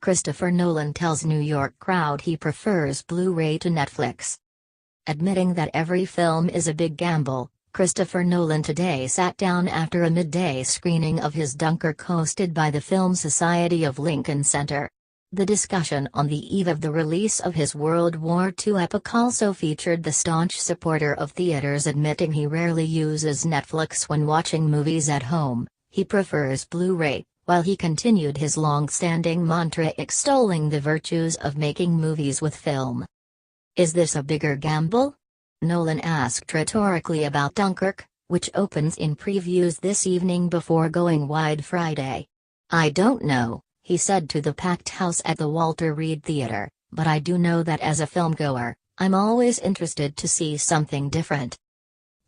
Christopher Nolan tells New York crowd he prefers Blu-ray to Netflix. Admitting that every film is a big gamble, Christopher Nolan today sat down after a midday screening of his Dunkirk hosted by the Film Society of Lincoln Center. The discussion on the eve of the release of his World War II epic also featured the staunch supporter of theaters admitting he rarely uses Netflix when watching movies at home. He prefers Blu-ray, while he continued his long-standing mantra extolling the virtues of making movies with film. Is this a bigger gamble? Nolan asked rhetorically about Dunkirk, which opens in previews this evening before going wide Friday. I don't know, he said to the packed house at the Walter Reed Theater, but I do know that as a filmgoer, I'm always interested to see something different.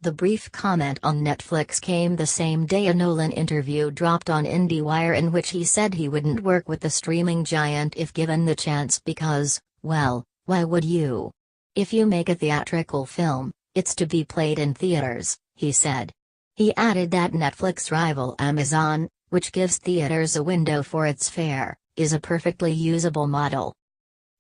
The brief comment on Netflix came the same day a Nolan interview dropped on IndieWire in which he said he wouldn't work with the streaming giant if given the chance because, well, why would you? If you make a theatrical film, it's to be played in theaters, he said. He added that Netflix rival Amazon, which gives theaters a window for its fare, is a perfectly usable model.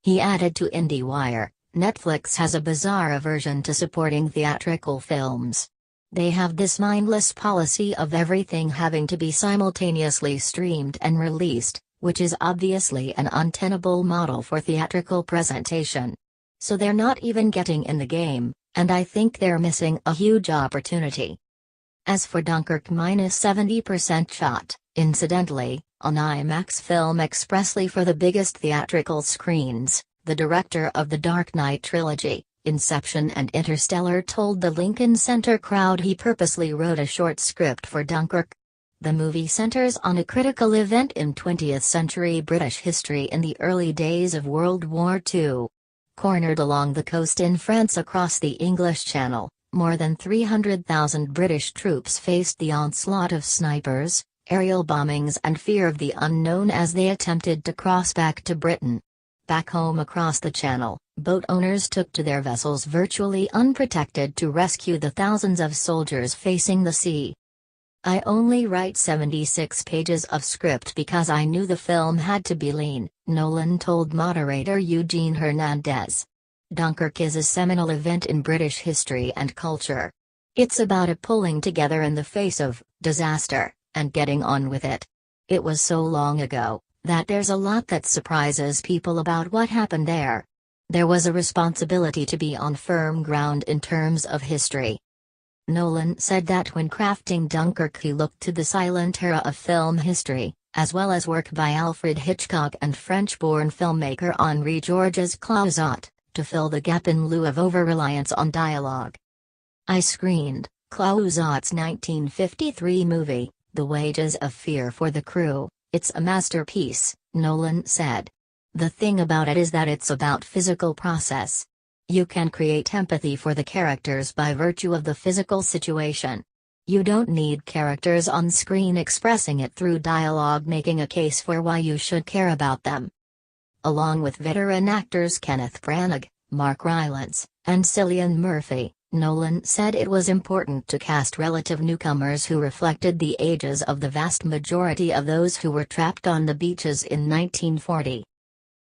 He added to IndieWire, Netflix has a bizarre aversion to supporting theatrical films. They have this mindless policy of everything having to be simultaneously streamed and released, which is obviously an untenable model for theatrical presentation. So they're not even getting in the game, and I think they're missing a huge opportunity. As for Dunkirk -70% shot, incidentally, on IMAX film expressly for the biggest theatrical screens, the director of the Dark Knight trilogy, Inception and Interstellar told the Lincoln Center crowd he purposely wrote a short script for Dunkirk. The movie centers on a critical event in 20th-century British history in the early days of World War II. Cornered along the coast in France across the English Channel, more than 300,000 British troops faced the onslaught of snipers, aerial bombings and fear of the unknown as they attempted to cross back to Britain. Back home across the Channel, boat owners took to their vessels virtually unprotected to rescue the thousands of soldiers facing the sea. I only write 76 pages of script because I knew the film had to be lean, Nolan told moderator Eugene Hernandez. Dunkirk is a seminal event in British history and culture. It's about a pulling together in the face of disaster, and getting on with it. It was so long ago, that there's a lot that surprises people about what happened there. There was a responsibility to be on firm ground in terms of history. Nolan said that when crafting Dunkirk he looked to the silent era of film history, as well as work by Alfred Hitchcock and French-born filmmaker Henri Georges Clouzot, to fill the gap in lieu of over-reliance on dialogue. I screened Clouzot's 1953 movie, The Wages of Fear for the crew. It's a masterpiece, Nolan said. The thing about it is that it's about physical process. You can create empathy for the characters by virtue of the physical situation. You don't need characters on screen expressing it through dialogue making a case for why you should care about them. Along with veteran actors Kenneth Branagh, Mark Rylance, and Cillian Murphy, Nolan said it was important to cast relative newcomers who reflected the ages of the vast majority of those who were trapped on the beaches in 1940.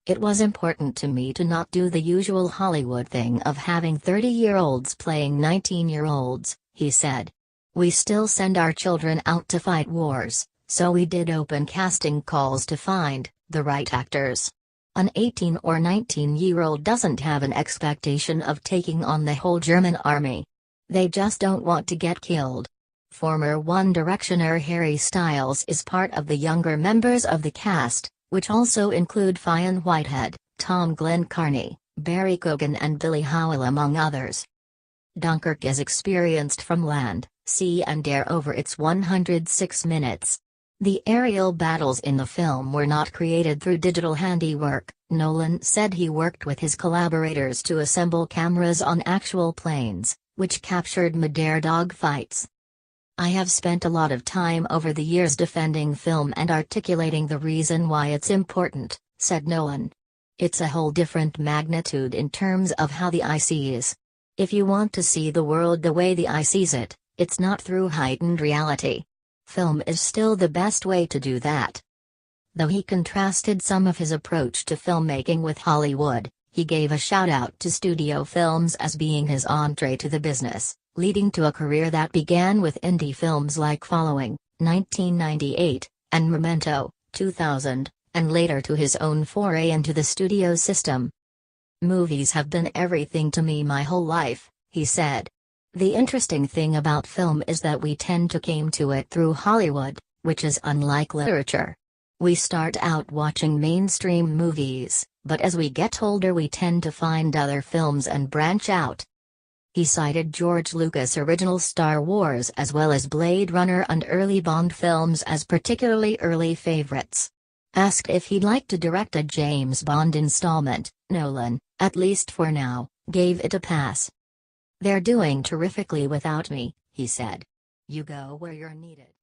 It was important to me to not do the usual Hollywood thing of having 30-year-olds playing 19-year-olds, he said. We still send our children out to fight wars, so we did open casting calls to find the right actors. An 18 or 19-year-old doesn't have an expectation of taking on the whole German army. They just don't want to get killed. Former One Directioner Harry Styles is part of the younger members of the cast, which also include Fionn Whitehead, Tom Glencarney, Barry Keoghan and Billy Howell among others. Dunkirk is experienced from land, sea and air over its 106 minutes. The aerial battles in the film were not created through digital handiwork. Nolan said he worked with his collaborators to assemble cameras on actual planes, which captured mid-air dogfights. I have spent a lot of time over the years defending film and articulating the reason why it's important, said Nolan. It's a whole different magnitude in terms of how the eye sees. If you want to see the world the way the eye sees it, it's not through heightened reality. Film is still the best way to do that. Though he contrasted some of his approach to filmmaking with Hollywood, he gave a shout-out to studio films as being his entree to the business, leading to a career that began with indie films like Following, 1998, and Memento, 2000, and later to his own foray into the studio system. "Movies have been everything to me my whole life," he said. "The interesting thing about film is that we tend to came to it through Hollywood, which is unlike literature. We start out watching mainstream movies, but as we get older we tend to find other films and branch out." He cited George Lucas' original Star Wars as well as Blade Runner and early Bond films as particularly early favorites. Asked if he'd like to direct a James Bond installment, Nolan, at least for now, gave it a pass. "They're doing terrifically without me," he said. "You go where you're needed."